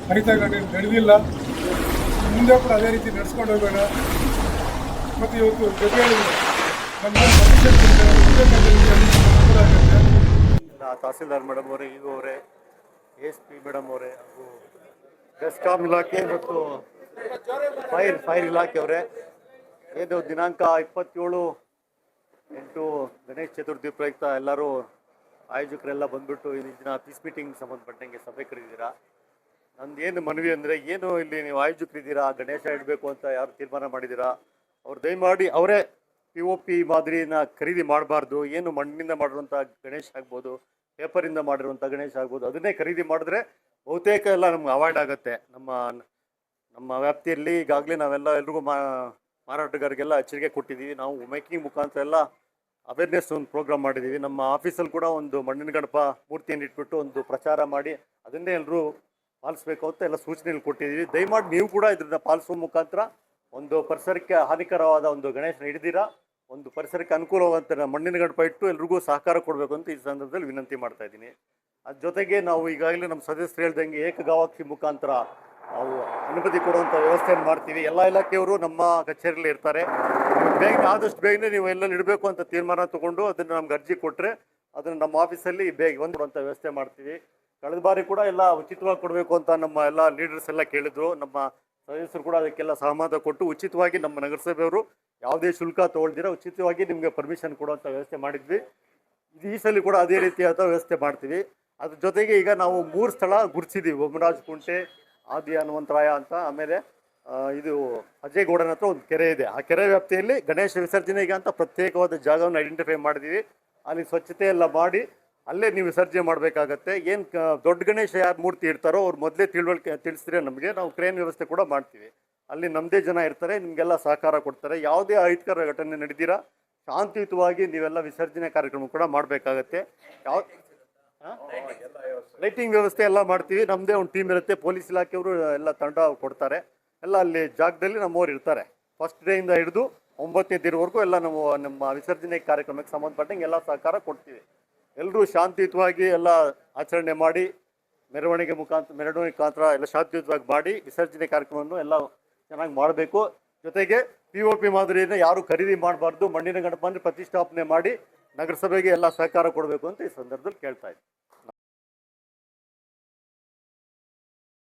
ನಡೀತಾ ನಡೆದಿಲ್ಲ. ಮುಂದೆ ಕೂಡ ಅದೇ ರೀತಿ ನಡೆಸ್ಕೊಂಡು ಹೋಗೋಣ. ಮತ್ತು ಇವತ್ತು ಜೊತೆಯಲ್ಲಿ ತಹಸೀಲ್ದಾರ್ ಮೇಡಮ್ ಅವರೇ, ಇಒ ಅವರೇ, ASP ಮೇಡಮ್ ಅವರೇ, ಹಾಗೂ ಬೆಸ್ಕಾಂ ಇಲಾಖೆ ಮತ್ತು ಫೈರ್ ಇಲಾಖೆ ಅವರೇ, ಏನು ದಿನಾಂಕ 27/8 ಗಣೇಶ ಚತುರ್ಥಿ ಪ್ರಯುಕ್ತ ಎಲ್ಲರೂ ಆಯೋಜಕರೆಲ್ಲ ಬಂದ್ಬಿಟ್ಟು ಈ ದಿನ ಪೀಸ್ ಮೀಟಿಂಗ್ ಸಂಬಂಧಪಟ್ಟಂಗೆ ಸಭೆ ಕರೆದಿದ್ದೀರಾ. ನಂದು ಏನು ಮನವಿ ಅಂದರೆ, ಏನು ಇಲ್ಲಿ ನೀವು ಆಯೋಜಕರಿದ್ದೀರಾ, ಗಣೇಶ ಇಡಬೇಕು ಅಂತ ಯಾರು ತೀರ್ಮಾನ ಮಾಡಿದ್ದೀರಾ, ಅವ್ರು ದಯಮಾಡಿ ಅವರೇ POP ಮಾದರಿನ ಖರೀದಿ ಮಾಡಬಾರ್ದು. ಏನು ಮಣ್ಣಿನಿಂದ ಮಾಡಿರುವಂಥ ಗಣೇಶ ಆಗ್ಬೋದು, ಪೇಪರಿಂದ ಮಾಡಿರುವಂಥ ಗಣೇಶ ಆಗ್ಬೋದು, ಅದನ್ನೇ ಖರೀದಿ ಮಾಡಿದ್ರೆ ಬಹುತೇಕ ಎಲ್ಲ ನಮ್ಗೆ ಅವಾಯ್ಡ್ ಆಗುತ್ತೆ. ನಮ್ಮ ವ್ಯಾಪ್ತಿಯಲ್ಲಿ ಈಗಾಗಲೇ ನಾವೆಲ್ಲ ಎಲ್ರಿಗೂ ಮಾರಾಟಗಾರರಿಗೆಲ್ಲ ಎಚ್ಚರಿಕೆ ಕೊಟ್ಟಿದ್ದೀವಿ. ನಾವು ಮೇಕಿಂಗ್ ಮುಖಾಂತರ ಎಲ್ಲ ಅವೇರ್ನೆಸ್ ಒಂದು ಪ್ರೋಗ್ರಾಮ್ ಮಾಡಿದ್ದೀವಿ. ನಮ್ಮ ಆಫೀಸಲ್ಲಿ ಕೂಡ ಒಂದು ಮಣ್ಣಿನ ಗಣಪ ಮೂರ್ತಿಯನ್ನು ಇಟ್ಬಿಟ್ಟು ಒಂದು ಪ್ರಚಾರ ಮಾಡಿ ಅದನ್ನೇ ಎಲ್ಲರೂ ಪಾಲಿಸ್ಬೇಕು ಅಂತ ಎಲ್ಲ ಸೂಚನೆಗಳು ಕೊಟ್ಟಿದ್ದೀವಿ. ದಯಮಾಡಿ ನೀವು ಕೂಡ ಇದನ್ನ ಪಾಲಿಸುವ ಮುಖಾಂತರ ಒಂದು ಪರಿಸರಕ್ಕೆ ಹಾನಿಕರವಾದ ಒಂದು ಗಣೇಶನ ಹಿಡಿದಿರಾ ಒಂದು ಪರಿಸರಕ್ಕೆ ಅನುಕೂಲವಾದಂಥ ಮಣ್ಣಿನ ಗಣಪ ಇಟ್ಟು ಎಲ್ರಿಗೂ ಸಹಕಾರ ಕೊಡಬೇಕು ಅಂತ ಈ ಸಂದರ್ಭದಲ್ಲಿ ವಿನಂತಿ ಮಾಡ್ತಾ ಇದ್ದೀನಿ. ಅದ್ರ ಜೊತೆಗೆ ನಾವು ಈಗಾಗಲೇ ನಮ್ಮ ಸದಸ್ಯರು ಹೇಳ್ದಂಗೆ ಏಕಗವಾಕ್ಷಿ ಮುಖಾಂತರ ನಾವು ಅನುಮತಿ ಕೊಡುವಂಥ ವ್ಯವಸ್ಥೆಯನ್ನು ಮಾಡ್ತೀವಿ. ಎಲ್ಲ ಇಲಾಖೆಯವರು ನಮ್ಮ ಕಚೇರಿಯಲ್ಲಿ ಇರ್ತಾರೆ. ಬೇಗ ಆದಷ್ಟು ಬೇಗನೆ ನೀವು ಎಲ್ಲ ಇಡಬೇಕು ಅಂತ ತೀರ್ಮಾನ ತಗೊಂಡು ಅದನ್ನು ನಮ್ಗೆ ಅರ್ಜಿ ಕೊಟ್ಟರೆ ಅದನ್ನು ನಮ್ಮ ಆಫೀಸಲ್ಲಿ ಬೇಗ ಕೊಡುವಂಥ ವ್ಯವಸ್ಥೆ ಮಾಡ್ತೀವಿ. ಕಳೆದ ಬಾರಿ ಕೂಡ ಎಲ್ಲ ಉಚಿತವಾಗಿ ಕೊಡಬೇಕು ಅಂತ ನಮ್ಮ ಎಲ್ಲ ಲೀಡರ್ಸ್ ಎಲ್ಲ ಕೇಳಿದ್ರು. ನಮ್ಮ ಸದಸ್ಯರು ಕೂಡ ಅದಕ್ಕೆಲ್ಲ ಸಹಮತ ಕೊಟ್ಟು ಉಚಿತವಾಗಿ ನಮ್ಮ ನಗರಸಭೆಯವರು ಯಾವುದೇ ಶುಲ್ಕ ತೊಗೊಳ್ದಿರ ಉಚಿತವಾಗಿ ನಿಮಗೆ ಪರ್ಮಿಷನ್ ಕೊಡುವಂಥ ವ್ಯವಸ್ಥೆ ಮಾಡಿದ್ವಿ. ಈ ಸಲ ಕೂಡ ಅದೇ ರೀತಿಯಾದ ವ್ಯವಸ್ಥೆ ಮಾಡ್ತೀವಿ. ಅದ್ರ ಜೊತೆಗೆ ಈಗ ನಾವು 3 ಸ್ಥಳ ಗುರುತಿಸಿದ್ದೀವಿ. ಬೊಮ್ಮರಾಜ ಕುಂಟೆ, ಆದಿ ಹನುಮಂತರಾಯ ಅಂತ, ಆಮೇಲೆ ಇದು ಅಜಯಗೌಡನ ಹತ್ರ ಒಂದು ಕೆರೆ ಇದೆ. ಆ ಕೆರೆ ವ್ಯಾಪ್ತಿಯಲ್ಲಿ ಗಣೇಶ ವಿಸರ್ಜನೆಗೆ ಅಂತ ಪ್ರತ್ಯೇಕವಾದ ಜಾಗವನ್ನು ಐಡೆಂಟಿಫೈ ಮಾಡಿದ್ದೀವಿ. ಅಲ್ಲಿ ಸ್ವಚ್ಛತೆ ಎಲ್ಲ ಮಾಡಿ ಅಲ್ಲೇ ನೀವು ವಿಸರ್ಜನೆ ಮಾಡಬೇಕಾಗತ್ತೆ. ಏನು ದೊಡ್ಡ ಗಣೇಶ ಯಾರು ಮೂರ್ತಿ ಇಡ್ತಾರೋ ಅವ್ರು ಮೊದಲೇ ತಿಳಿಸಿದ್ರೆ ನಮಗೆ ನಾವು ಕ್ರೇನ್ ವ್ಯವಸ್ಥೆ ಕೂಡ ಮಾಡ್ತೀವಿ. ಅಲ್ಲಿ ನಮ್ಮದೇ ಜನ ಇರ್ತಾರೆ, ನಿಮಗೆಲ್ಲ ಸಹಕಾರ ಕೊಡ್ತಾರೆ. ಯಾವುದೇ ಅಹಿತಕರ ಘಟನೆ ನಡೆದಿರಾ ಶಾಂತಿಯುತವಾಗಿ ನೀವೆಲ್ಲ ವಿಸರ್ಜನೆ ಕಾರ್ಯಕ್ರಮ ಕೂಡ ಮಾಡಬೇಕಾಗತ್ತೆ. ಲೈಟಿಂಗ್ ವ್ಯವಸ್ಥೆ ಎಲ್ಲ ಮಾಡ್ತೀವಿ. ನಮ್ಮದೇ ಒಂದು ಟೀಮ್ ಇರುತ್ತೆ. ಪೊಲೀಸ್ ಇಲಾಖೆಯವರು ಎಲ್ಲ ತಂಡ ಕೊಡ್ತಾರೆ. ಎಲ್ಲ ಅಲ್ಲಿ ಜಾಗದಲ್ಲಿ ನಮ್ಮವ್ರು ಇರ್ತಾರೆ. ಫಸ್ಟ್ ಡೇಯಿಂದ ಹಿಡಿದು 9ನೇ ದಿನವರೆಗೂ ಎಲ್ಲ ನಾವು ನಮ್ಮ ವಿಸರ್ಜನೆ ಕಾರ್ಯಕ್ರಮಕ್ಕೆ ಸಂಬಂಧಪಟ್ಟಂಗೆ ಎಲ್ಲ ಸಹಕಾರ ಕೊಡ್ತೀವಿ. ಎಲ್ಲರೂ ಶಾಂತಿಯುತವಾಗಿ ಎಲ್ಲ ಆಚರಣೆ ಮಾಡಿ ಮೆರವಣಿಗೆ ಮುಖಾಂತರ ಎಲ್ಲ ಶಾಂತಿಯುತವಾಗಿ ಮಾಡಿ ವಿಸರ್ಜನೆ ಕಾರ್ಯಕ್ರಮವನ್ನು ಎಲ್ಲ ಚೆನ್ನಾಗಿ ಮಾಡಬೇಕು. ಜೊತೆಗೆ POP ಮಾದರಿಯನ್ನು ಯಾರು ಖರೀದಿ ಮಾಡಬಾರ್ದು. ಮಣ್ಣಿನ ಗಣಪನ ಪ್ರತಿಷ್ಠಾಪನೆ ಮಾಡಿ ನಗರಸಭೆಗೆ ಎಲ್ಲ ಸಹಕಾರ ಕೊಡಬೇಕು ಅಂತ ಈ ಸಂದರ್ಭದಲ್ಲಿ ಕೇಳ್ತಾ ಇದ್ದೀನಿ.